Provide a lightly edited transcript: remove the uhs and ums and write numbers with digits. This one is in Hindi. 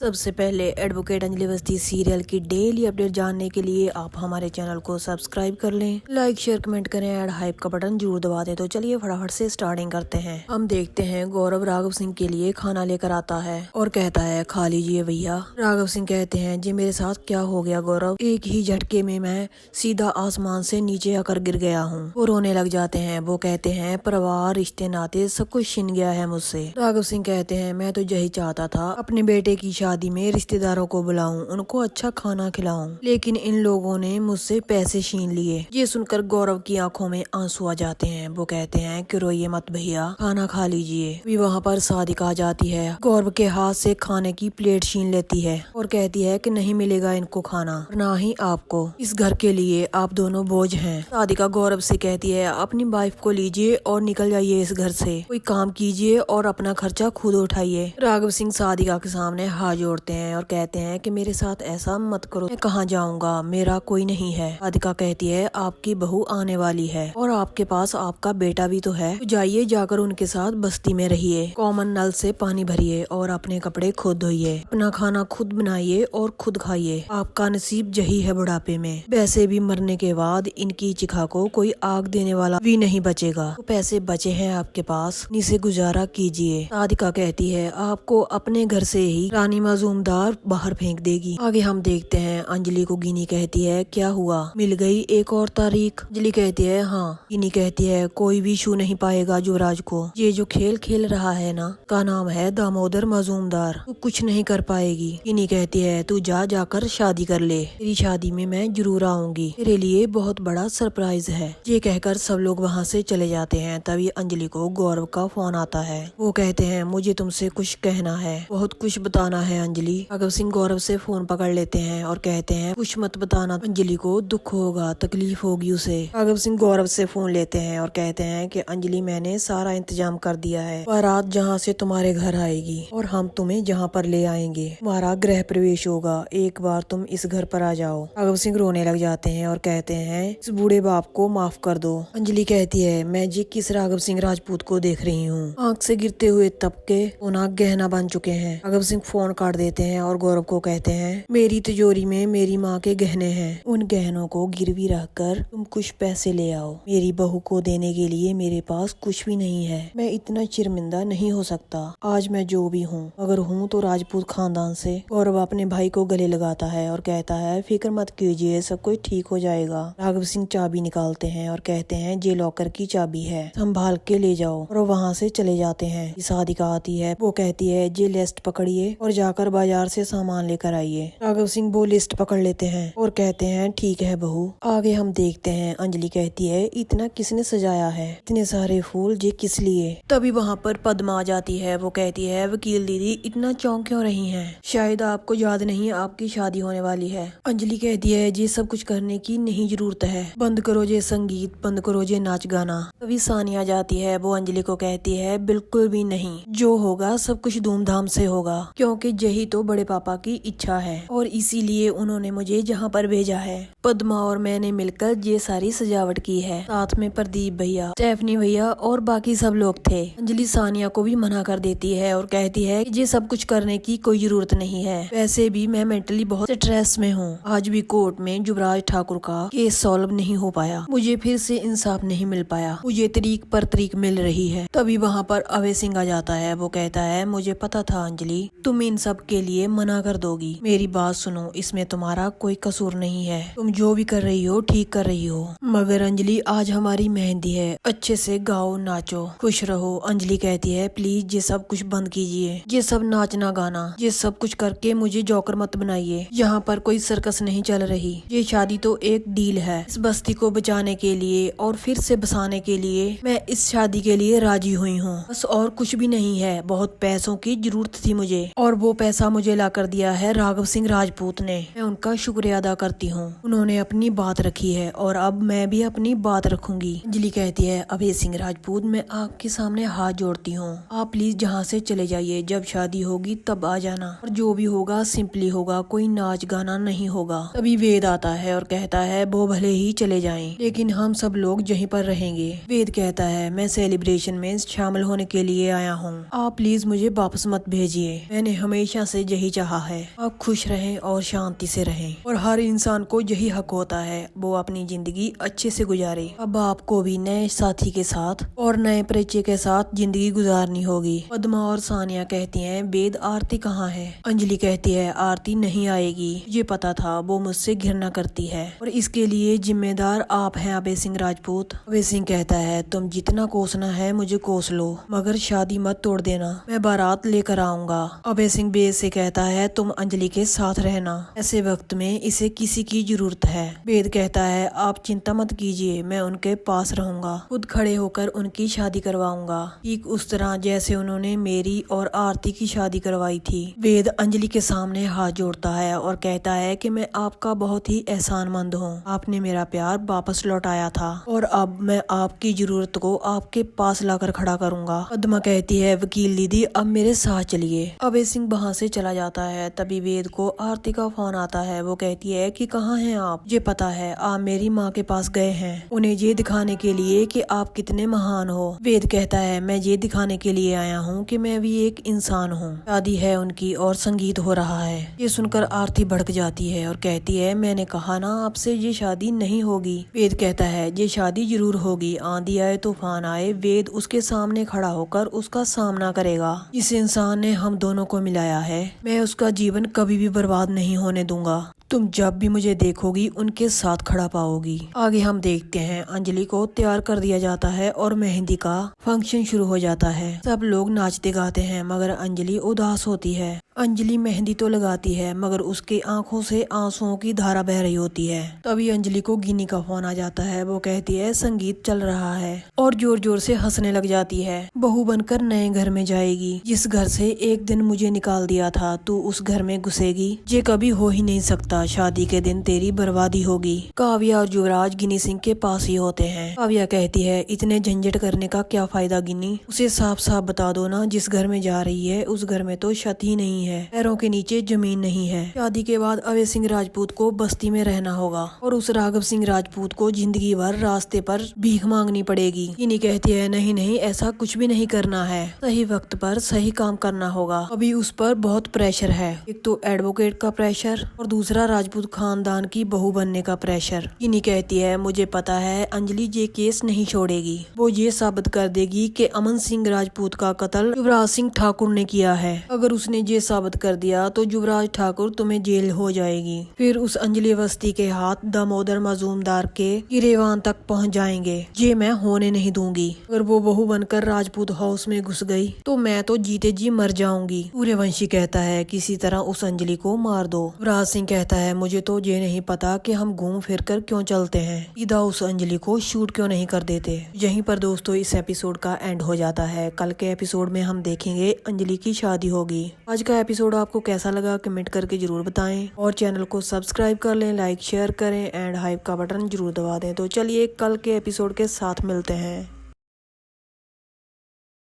सबसे पहले एडवोकेट अंजलि अवस्थी सीरियल की डेली अपडेट जानने के लिए आप हमारे चैनल को सब्सक्राइब कर लें। लाइक शेयर कमेंट करें, ऐड हाइप का बटन जरूर दबा दें। तो चलिए फटाफट से स्टार्टिंग करते हैं। हम देखते हैं गौरव राघव सिंह के लिए खाना लेकर आता है और कहता है खा लीजिए भैया। राघव सिंह कहते हैं जी मेरे साथ क्या हो गया गौरव, एक ही झटके में मैं सीधा आसमान से नीचे आकर गिर गया हूँ। वो रोने लग जाते हैं। वो कहते हैं परिवार रिश्ते नाते सब कुछ छिन गया है मुझसे। राघव सिंह कहते हैं मैं तो यही चाहता था अपने बेटे की शादी में रिश्तेदारों को बुलाऊं, उनको अच्छा खाना खिलाऊं, लेकिन इन लोगों ने मुझसे पैसे छीन लिए। ये सुनकर गौरव की आंखों में आंसू आ जाते हैं। वो कहते हैं कि रोइए मत भैया, खाना खा लीजिए। भी वहाँ पर सादिका आ जाती है, गौरव के हाथ से खाने की प्लेट छीन लेती है और कहती है कि नहीं मिलेगा इनको खाना, ना ही आपको। इस घर के लिए आप दोनों बोझ हैं। सादिका गौरव से कहती है अपनी वाइफ को लीजिए और निकल जाइए इस घर से, कोई काम कीजिए और अपना खर्चा खुद उठाइए। राघव सिंह सादिका के सामने हाथ जोड़ते हैं और कहते हैं कि मेरे साथ ऐसा मत करो, मैं कहाँ जाऊंगा, मेरा कोई नहीं है। सादिका कहती है आपकी बहू आने वाली है और आपके पास आपका बेटा भी तो है, तो जाइए जाकर उनके साथ बस्ती में रहिए, कॉमन नल से पानी भरिए और अपने कपड़े खुद धोइए, अपना खाना खुद बनाइए और खुद खाइए। आपका नसीब यही है बुढ़ापे में, वैसे भी मरने के बाद इनकी चिखा को कोई आग देने वाला भी नहीं बचेगा। तो पैसे बचे हैं आपके पास, इनसे गुजारा कीजिए। सादिका कहती है आपको अपने घर से ही रानी माजूमदार बाहर फेंक देगी। आगे हम देखते हैं अंजलि को गिनी कहती है क्या हुआ, मिल गई एक और तारीख। अंजलि कहती है हाँ। गिनी कहती है कोई भी छू नहीं पाएगा युवराज को, ये जो खेल खेल रहा है ना, का नाम है दामोदर माजूमदार, तू कुछ नहीं कर पाएगी। गिनी कहती है तू जाकर शादी कर ले, तेरी शादी में मैं जरूर आऊंगी, तेरे लिए बहुत बड़ा सरप्राइज है। ये कहकर सब लोग वहाँ से चले जाते हैं। तभी अंजलि को गौरव का फोन आता है। वो कहते हैं मुझे तुमसे कुछ कहना है, बहुत कुछ बताना है अंजलि। राघव सिंह गौरव से फोन पकड़ लेते हैं और कहते हैं कुछ मत बताना, अंजलि को दुख होगा, तकलीफ होगी उसे। राघव सिंह गौरव से फोन लेते हैं और कहते हैं कि अंजलि मैंने सारा इंतजाम कर दिया है, बारात जहाँ से तुम्हारे घर आएगी और हम तुम्हें जहाँ पर ले आएंगे, तुम्हारा गृह प्रवेश होगा, एक बार तुम इस घर पर आ जाओ। राघव सिंह रोने लग जाते हैं और कहते हैं इस बूढ़े बाप को माफ कर दो। अंजलि कहती है मैं जी किस राघव सिंह राजपूत को देख रही हूँ, आँख से गिरते हुए तबके सोना गहना बन चुके हैं। राघव सिंह फोन काट देते हैं और गौरव को कहते हैं मेरी तिजोरी में मेरी माँ के गहने हैं, उन गहनों को गिरवी रखकर तुम कुछ पैसे ले आओ, मेरी बहू को देने के लिए मेरे पास कुछ भी नहीं है। मैं इतना शर्मिंदा नहीं हो सकता, आज मैं जो भी हूँ, अगर हूँ तो राजपूत खानदान से। गौरव अपने भाई को गले लगाता है और कहता है फिक्र मत कीजिए, सब कुछ ठीक हो जाएगा। राघव सिंह चाबी निकालते हैं और कहते हैं ये लॉकर की चाबी है, संभाल के ले जाओ, और वहाँ से चले जाते हैं। सादिका आती है, वो कहती है ये लिस्ट पकड़िए और जाकर बाजार से सामान लेकर आइए। राघव सिंह वो लिस्ट पकड़ लेते हैं और कहते हैं ठीक है बहू। आगे हम देखते हैं अंजलि कहती है इतना किसने सजाया है, इतने सारे फूल ये किस लिए। तभी वहाँ पर पद्मा आ जाती है। वो कहती है वकील दीदी इतना चौंक क्यों रही हैं, शायद आपको याद नहीं आपकी शादी होने वाली है। अंजलि कहती है ये सब कुछ करने की नहीं जरूरत है, बंद करो ये संगीत, बंद करो ये नाच गाना। तभी सानिया जाती है। वो अंजलि को कहती है बिल्कुल भी नहीं, जो होगा सब कुछ धूमधाम से होगा, क्योंकि यही तो बड़े पापा की इच्छा है और इसीलिए उन्होंने मुझे जहाँ पर भेजा है। पद्मा और मैंने मिलकर ये सारी सजावट की है, साथ में प्रदीप भैया, स्टेफनी भैया और बाकी सब लोग थे। अंजलि सानिया को भी मना कर देती है और कहती है ये सब कुछ करने की कोई जरूरत नहीं है, वैसे भी मैं मेंटली बहुत स्ट्रेस में हूँ। आज भी कोर्ट में युवराज ठाकुर का केस सॉल्व नहीं हो पाया, मुझे फिर से इंसाफ नहीं मिल पाया, मुझे तरीक पर तरीक मिल रही है। तभी वहाँ पर अभय सिंह आ जाता है। वो कहता है मुझे पता था अंजलि तुम इन सब के लिए मना कर दोगी, मेरी बात सुनो, इसमें तुम्हारा कोई कसूर नहीं है, तुम जो भी कर रही हो ठीक कर रही हो, मगर अंजलि आज हमारी मेहंदी है, अच्छे से गाओ नाचो खुश रहो। अंजलि कहती है प्लीज ये सब कुछ बंद कीजिए, ये सब नाचना गाना, ये सब कुछ करके मुझे जोकर मत बनाइए, यहाँ पर कोई सर्कस नहीं चल रही, ये शादी तो एक डील है, इस बस्ती को बचाने के लिए और फिर से बसाने के लिए मैं इस शादी के लिए राजी हुई हूँ, बस और कुछ भी नहीं है। बहुत पैसों की जरूरत थी मुझे और वो पैसा मुझे ला कर दिया है राघव सिंह राजपूत ने, मैं उनका शुक्रिया अदा करती हूँ, उन्होंने अपनी बात रखी है और अब मैं भी अपनी बात रखूंगी। अंजलि कहती है अभय सिंह राजपूत मैं आपके सामने हाथ जोड़ती हूँ, आप प्लीज जहाँ से चले जाइए, जब शादी होगी तब आ जाना, और जो भी होगा सिंपली होगा, कोई नाच गाना नहीं होगा। तभी वेद आता है और कहता है वो भले ही चले जाएं, लेकिन हम सब लोग यहीं पर रहेंगे। वेद कहता है मैं सेलिब्रेशन में शामिल होने के लिए आया हूँ, आप प्लीज मुझे वापस मत भेजिए, मैंने हमेशा हमेशा से यही चाहा है, आप खुश रहें और शांति से रहें और हर इंसान को यही हक होता है वो अपनी जिंदगी अच्छे से गुजारे। अब आपको भी नए साथी के साथ और नए परिचय के साथ जिंदगी गुजारनी होगी। पद्मा और सानिया कहती हैं वेद आरती कहाँ है। अंजलि कहती है आरती नहीं आएगी, ये पता था, वो मुझसे घृणा करती है और इसके लिए जिम्मेदार आप हैं अभय सिंह राजपूत। अभय सिंह कहता है तुम जितना कोसना है मुझे कोस लो, मगर शादी मत तोड़ देना, मैं बारात लेकर आऊंगा। अभय सिंह वेद से कहता है तुम अंजलि के साथ रहना, ऐसे वक्त में इसे किसी की जरूरत है। वेद कहता है आप चिंता मत कीजिए, मैं उनके पास रहूंगा, खुद खड़े होकर उनकी शादी करवाऊंगा, ठीक उस तरह जैसे उन्होंने मेरी और आरती की शादी करवाई थी। वेद अंजलि के सामने हाथ जोड़ता है और कहता है कि मैं आपका बहुत ही एहसानमंद हूँ, आपने मेरा प्यार वापस लौटाया था और अब मैं आपकी जरूरत को आपके पास लाकर खड़ा करूंगा। पद्मा कहती है वकील दीदी अब मेरे साथ चलिए। अभय सिंह वहाँ से चला जाता है। तभी वेद को आरती का फोन आता है। वो कहती है कि कहाँ हैं आप, ये पता है आप मेरी माँ के पास गए हैं, उन्हें ये दिखाने के लिए कि आप कितने महान हो। वेद कहता है मैं ये दिखाने के लिए आया हूँ कि मैं भी एक इंसान हूँ। शादी है उनकी और संगीत हो रहा है। ये सुनकर आरती भड़क जाती है और कहती है मैंने कहा ना आपसे ये शादी नहीं होगी। वेद कहता है ये शादी जरूर होगी, आंधी आए तूफान आए वेद उसके सामने खड़ा होकर उसका सामना करेगा। इस इंसान ने हम दोनों को मिलाया है, मैं उसका जीवन कभी भी बर्बाद नहीं होने दूंगा, तुम जब भी मुझे देखोगी उनके साथ खड़ा पाओगी। आगे हम देखते हैं अंजलि को तैयार कर दिया जाता है और मेहंदी का फंक्शन शुरू हो जाता है। सब लोग नाचते गाते हैं मगर अंजलि उदास होती है। अंजलि मेहंदी तो लगाती है मगर उसके आंखों से आंसुओं की धारा बह रही होती है। तभी अंजलि को गिन्नी का फोन आ जाता है। वो कहती है संगीत चल रहा है और जोर जोर से हंसने लग जाती है। बहू बनकर नए घर में जाएगी, जिस घर से एक दिन मुझे निकाल दिया था तू उस घर में घुसेगी, ये कभी हो ही नहीं सकता, शादी के दिन तेरी बर्बादी होगी। काव्या और युवराज गिन्नी सिंह के पास ही होते हैं। काव्या कहती है इतने झंझट करने का क्या फायदा गिन्नी, उसे साफ साफ बता दो ना जिस घर में जा रही है उस घर में तो छत ही नहीं है, पैरों के नीचे जमीन नहीं है। शादी के बाद अभय सिंह राजपूत को बस्ती में रहना होगा और उस राघव सिंह राजपूत को जिंदगी भर रास्ते पर भीख मांगनी पड़ेगी। गिन्नी कहती है नहीं नहीं ऐसा कुछ भी नहीं करना है, सही वक्त पर सही काम करना होगा। अभी उस पर बहुत प्रेशर है, एक तो एडवोकेट का प्रेशर और दूसरा राजपूत खानदान की बहू बनने का प्रेशर। गिन्नी कहती है मुझे पता है अंजलि ये केस नहीं छोड़ेगी, वो ये साबित कर देगी कि अमन सिंह राजपूत का कत्ल युवराज सिंह ठाकुर ने किया है। अगर उसने ये साबित कर दिया तो युवराज ठाकुर तुम्हें जेल हो जाएगी, फिर उस अंजलि अवस्थी के हाथ दामोदर मजूमदार के गिरेवान तक पहुंच जाएंगे, ये मैं होने नहीं दूंगी। अगर वो बहू बनकर राजपूत हाउस में घुस गई तो मैं तो जीते जी मर जाऊंगी। सूर्यवंशी कहता है किसी तरह उस अंजलि को मार दो। युवराज सिंह कहता है मुझे तो ये नहीं पता कि हम घूम फिर कर क्यों चलते हैं, सीधा उस अंजलि को शूट क्यों नहीं कर देते। यहीं पर दोस्तों इस एपिसोड का एंड हो जाता है। कल के एपिसोड में हम देखेंगे अंजलि की शादी होगी। आज का एपिसोड आपको कैसा लगा कमेंट करके जरूर बताएं और चैनल को सब्सक्राइब कर लें, लाइक शेयर करें एंड हाइप का बटन जरूर दबा दें। तो चलिए कल के एपिसोड के साथ मिलते हैं।